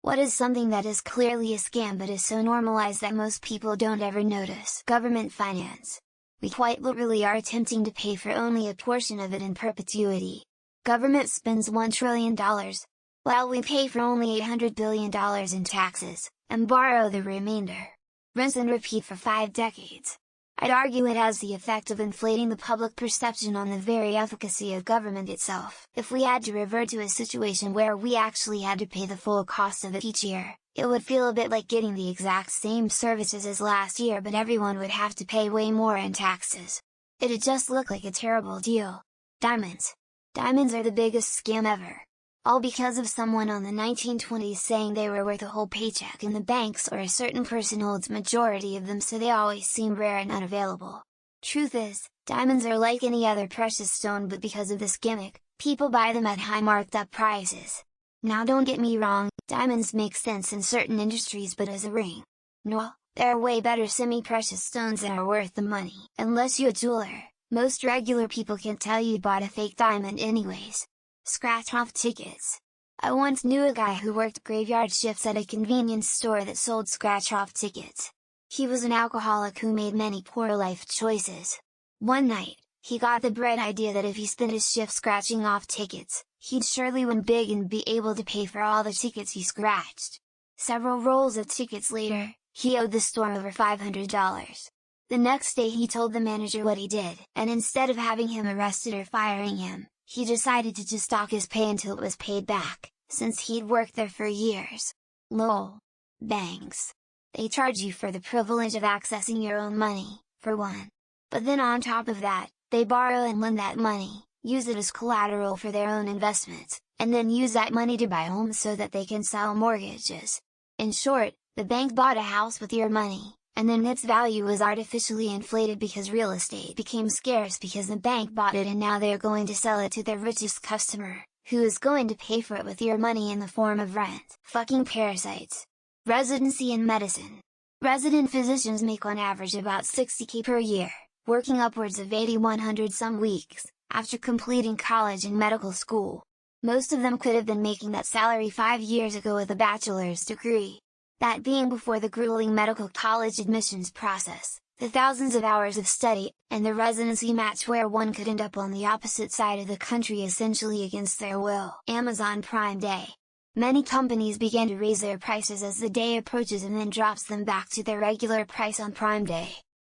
What is something that is clearly a scam but is so normalized that most people don't ever notice? Government finance. We quite literally are attempting to pay for only a portion of it in perpetuity. Government spends $1 trillion, while we pay for only $800 billion in taxes, and borrow the remainder. Rinse and repeat for 5 decades. I'd argue it has the effect of inflating the public perception on the very efficacy of government itself. If we had to revert to a situation where we actually had to pay the full cost of it each year, it would feel a bit like getting the exact same services as last year, but everyone would have to pay way more in taxes. It'd just look like a terrible deal. Diamonds. Diamonds are the biggest scam ever. All because of someone on the 1920s saying they were worth a whole paycheck in the banks, or a certain person holds majority of them, so they always seem rare and unavailable. Truth is, diamonds are like any other precious stone, but because of this gimmick, people buy them at high marked up prices. Now don't get me wrong, diamonds make sense in certain industries, but as a ring, no, there are way better semi-precious stones that are worth the money. Unless you're a jeweler, most regular people can't tell you bought a fake diamond anyways. Scratch-off tickets. I once knew a guy who worked graveyard shifts at a convenience store that sold scratch-off tickets. He was an alcoholic who made many poor life choices. One night, he got the bright idea that if he spent his shift scratching off tickets, he'd surely win big and be able to pay for all the tickets he scratched. Several rolls of tickets later, he owed the store over $500. The next day he told the manager what he did, and instead of having him arrested or firing him, he decided to just dock his pay until it was paid back, since he'd worked there for years. Lol. Banks. They charge you for the privilege of accessing your own money, for one. But then on top of that, they borrow and lend that money, use it as collateral for their own investments, and then use that money to buy homes so that they can sell mortgages. In short, the bank bought a house with your money, and then its value was artificially inflated because real estate became scarce because the bank bought it, and now they're going to sell it to their richest customer, who is going to pay for it with your money in the form of rent. Fucking parasites. Residency in medicine. Resident physicians make on average about $60,000 per year, working upwards of 8,100 some weeks, after completing college and medical school. Most of them could have been making that salary 5 years ago with a bachelor's degree. That being before the grueling medical college admissions process, the thousands of hours of study, and the residency match where one could end up on the opposite side of the country essentially against their will. Amazon Prime Day. Many companies began to raise their prices as the day approaches and then drops them back to their regular price on Prime Day.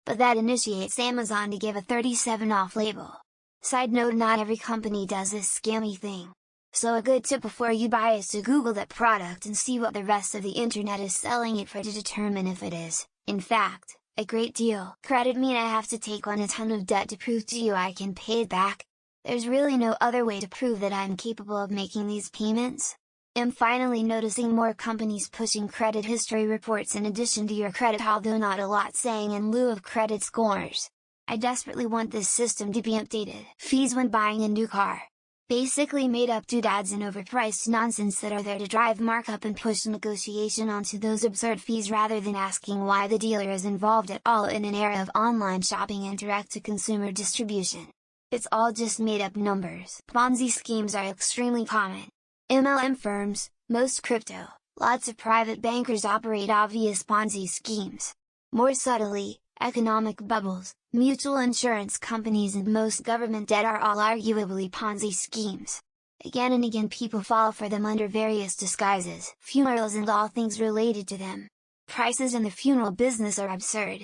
But that initiates Amazon to give a 37 off label. Side note, not every company does this scammy thing. So a good tip before you buy is to Google that product and see what the rest of the internet is selling it for to determine if it is, in fact, a great deal. Credit mean I have to take on a ton of debt to prove to you I can pay it back? There's really no other way to prove that I'm capable of making these payments. I'm finally noticing more companies pushing credit history reports in addition to your credit, although not a lot saying in lieu of credit scores. I desperately want this system to be updated. Fees when buying a new car. Basically made up doodads and overpriced nonsense that are there to drive markup and push negotiation onto those absurd fees rather than asking why the dealer is involved at all in an era of online shopping and direct-to-consumer distribution. It's all just made up numbers. Ponzi schemes are extremely common. MLM firms, most crypto, lots of private bankers operate obvious Ponzi schemes. More subtly, economic bubbles, mutual insurance companies and most government debt are all arguably Ponzi schemes. Again and again people fall for them under various disguises. Funerals and all things related to them. Prices in the funeral business are absurd.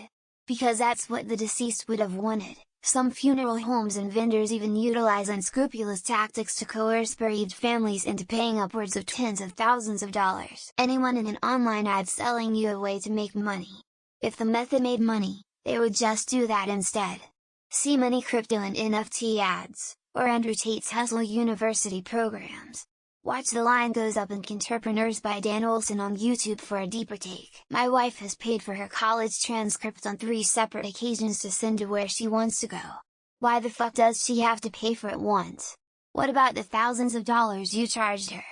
Because that's what the deceased would have wanted. Some funeral homes and vendors even utilize unscrupulous tactics to coerce bereaved families into paying upwards of tens of thousands of dollars. Anyone in an online ad selling you a way to make money. If the method made money, they would just do that instead. See many crypto and NFT ads, or Andrew Tate's Hustle University programs. Watch The Line Goes Up and Entrepreneurs by Dan Olson on YouTube for a deeper take. My wife has paid for her college transcript on 3 separate occasions to send to where she wants to go. Why the fuck does she have to pay for it once? What about the thousands of dollars you charged her?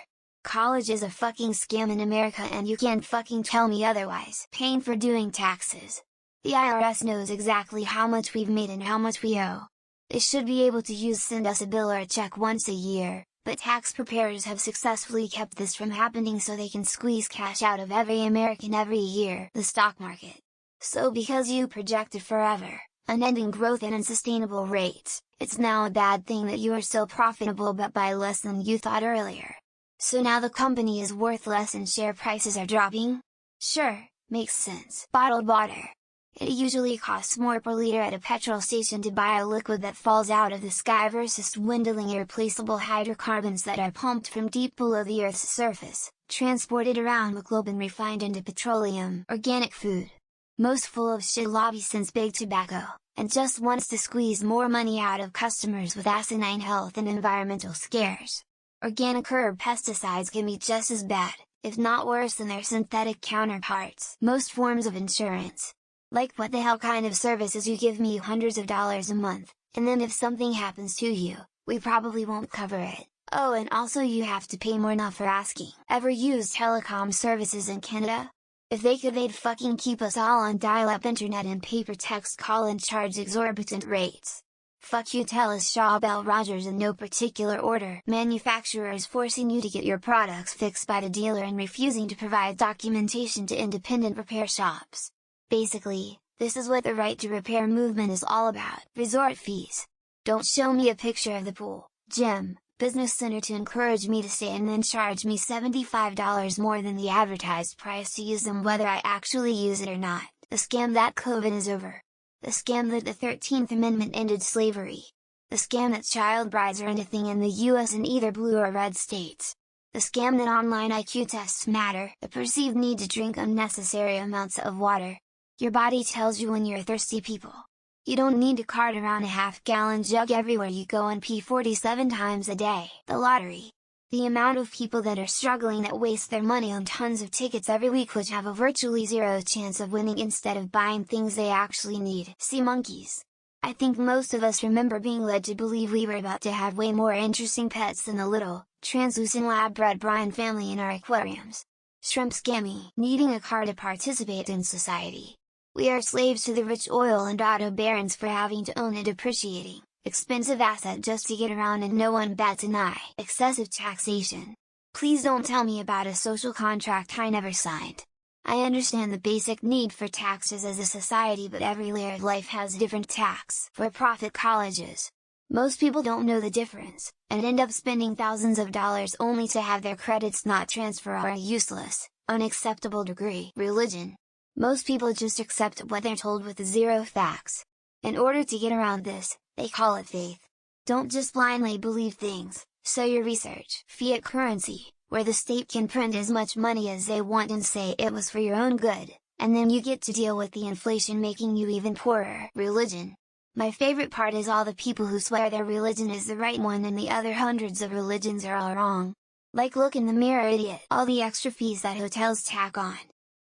College is a fucking scam in America and you can't fucking tell me otherwise. Paying for doing taxes. The IRS knows exactly how much we've made and how much we owe. They should be able to send us a bill or a check once a year, But tax preparers have successfully kept this from happening so they can squeeze cash out of every American every year, the stock market. So because you projected forever, unending growth at unsustainable rates, it's now a bad thing that you are still profitable but by less than you thought earlier. So now the company is worth less and share prices are dropping? Sure, makes sense. Bottled water. It usually costs more per liter at a petrol station to buy a liquid that falls out of the sky versus dwindling irreplaceable hydrocarbons that are pumped from deep below the Earth's surface, transported around the globe and refined into petroleum, organic food. Most full of shit lobby since big tobacco, and just wants to squeeze more money out of customers with asinine health and environmental scares. Organic herb pesticides can be just as bad, if not worse than their synthetic counterparts. Most forms of insurance. Like what the hell kind of services you give me hundreds of dollars a month, and then if something happens to you, we probably won't cover it. Oh, and also you have to pay more now for asking. Ever used telecom services in Canada? If they could, they'd fucking keep us all on dial-up internet and paper text call and charge exorbitant rates. Fuck you, TELUS, Shaw, Bell, Rogers, in no particular order. Manufacturers forcing you to get your products fixed by the dealer and refusing to provide documentation to independent repair shops. Basically, this is what the right to repair movement is all about. Resort fees. Don't show me a picture of the pool, gym, business center to encourage me to stay and then charge me $75 more than the advertised price to use them whether I actually use it or not. The scam that COVID is over. The scam that the 13th Amendment ended slavery. The scam that child brides are anything in the US in either blue or red states. The scam that online IQ tests matter. The perceived need to drink unnecessary amounts of water. Your body tells you when you're thirsty, people. You don't need to cart around a half-gallon jug everywhere you go and pee 47 times a day. The lottery. The amount of people that are struggling that waste their money on tons of tickets every week which have a virtually zero chance of winning instead of buying things they actually need. Sea monkeys. I think most of us remember being led to believe we were about to have way more interesting pets than the little, translucent lab-bred brine family in our aquariums. Shrimp scammy. Needing a car to participate in society. We are slaves to the rich oil and auto barons for having to own a depreciating, expensive asset just to get around and no one bats an eye. Excessive taxation. Please don't tell me about a social contract I never signed. I understand the basic need for taxes as a society, but every layer of life has different tax. For-profit colleges. Most people don't know the difference, and end up spending thousands of dollars only to have their credits not transfer or a useless, unacceptable degree. Religion. Most people just accept what they're told with zero facts. In order to get around this, they call it faith. Don't just blindly believe things, so your research. Fiat currency, where the state can print as much money as they want and say it was for your own good, and then you get to deal with the inflation making you even poorer. Religion. My favorite part is all the people who swear their religion is the right one and the other hundreds of religions are all wrong. Like, look in the mirror, idiot. All the extra fees that hotels tack on.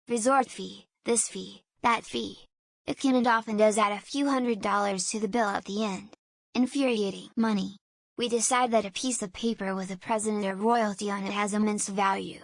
Resort fee. This fee, that fee. It can and often does add a few $100s to the bill at the end. Infuriating. Money. We decide that a piece of paper with a president or royalty on it has immense value.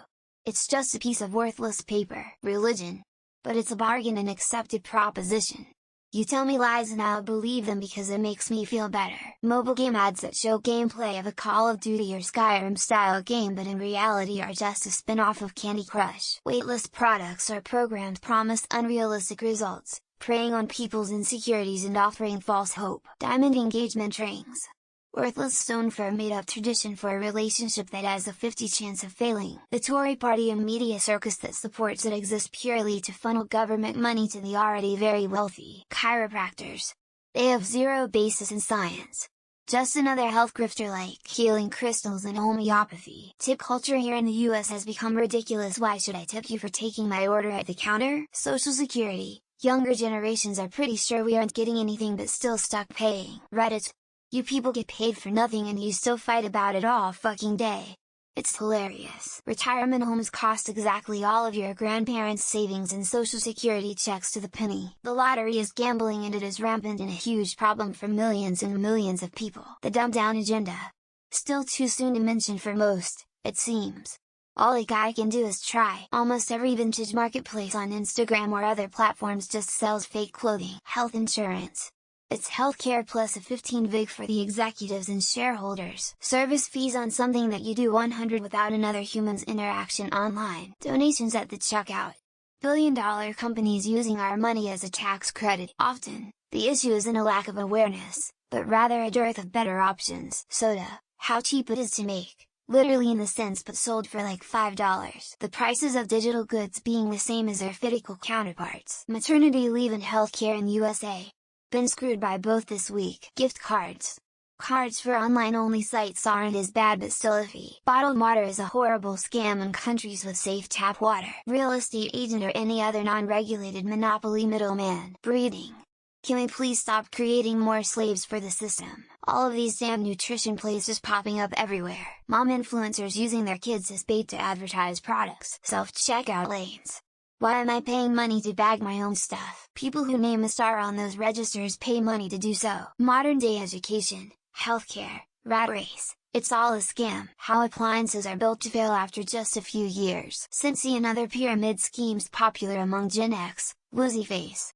It's just a piece of worthless paper. Religion. But it's a bargain and accepted proposition. You tell me lies and I'll believe them because it makes me feel better. Mobile game ads that show gameplay of a Call of Duty or Skyrim style game but in reality are just a spin-off of Candy Crush. Weightless products or programs promise unrealistic results, preying on people's insecurities and offering false hope. Diamond engagement rings. Worthless stone for a made-up tradition for a relationship that has a 50 chance of failing. The Tory party and media circus that supports it exists purely to funnel government money to the already very wealthy. Chiropractors. They have zero basis in science. Just another health grifter like healing crystals and homeopathy. Tip culture here in the US has become ridiculous. Why should I tip you for taking my order at the counter? Social Security. Younger generations are pretty sure we aren't getting anything but still stuck paying. Reddit. You people get paid for nothing and you still fight about it all fucking day. It's hilarious. Retirement homes cost exactly all of your grandparents' savings and social security checks to the penny. The lottery is gambling and it is rampant and a huge problem for millions and millions of people. The dumbed down agenda. Still too soon to mention for most, it seems. All a guy can do is try. Almost every vintage marketplace on Instagram or other platforms just sells fake clothing. Health insurance. It's healthcare plus a 15 vig for the executives and shareholders. Service fees on something that you do 100 without another human's interaction online. Donations at the checkout. Billion-dollar companies using our money as a tax credit. Often, the issue isn't a lack of awareness, but rather a dearth of better options. Soda, how cheap it is to make. Literally in the sense but sold for like $5. The prices of digital goods being the same as their physical counterparts. Maternity leave and healthcare in USA. Been screwed by both this week. Gift cards. Cards for online-only sites aren't as bad but still iffy. Bottled water is a horrible scam in countries with safe tap water. Real estate agent or any other non-regulated monopoly middleman. Breeding. Can we please stop creating more slaves for the system? All of these damn nutrition places popping up everywhere. Mom influencers using their kids as bait to advertise products. Self-checkout lanes. Why am I paying money to bag my own stuff? People who name a star on those registers pay money to do so. Modern day education, healthcare, rat race, it's all a scam. How appliances are built to fail after just a few years. Cincy and other pyramid schemes popular among Gen X, woozy face.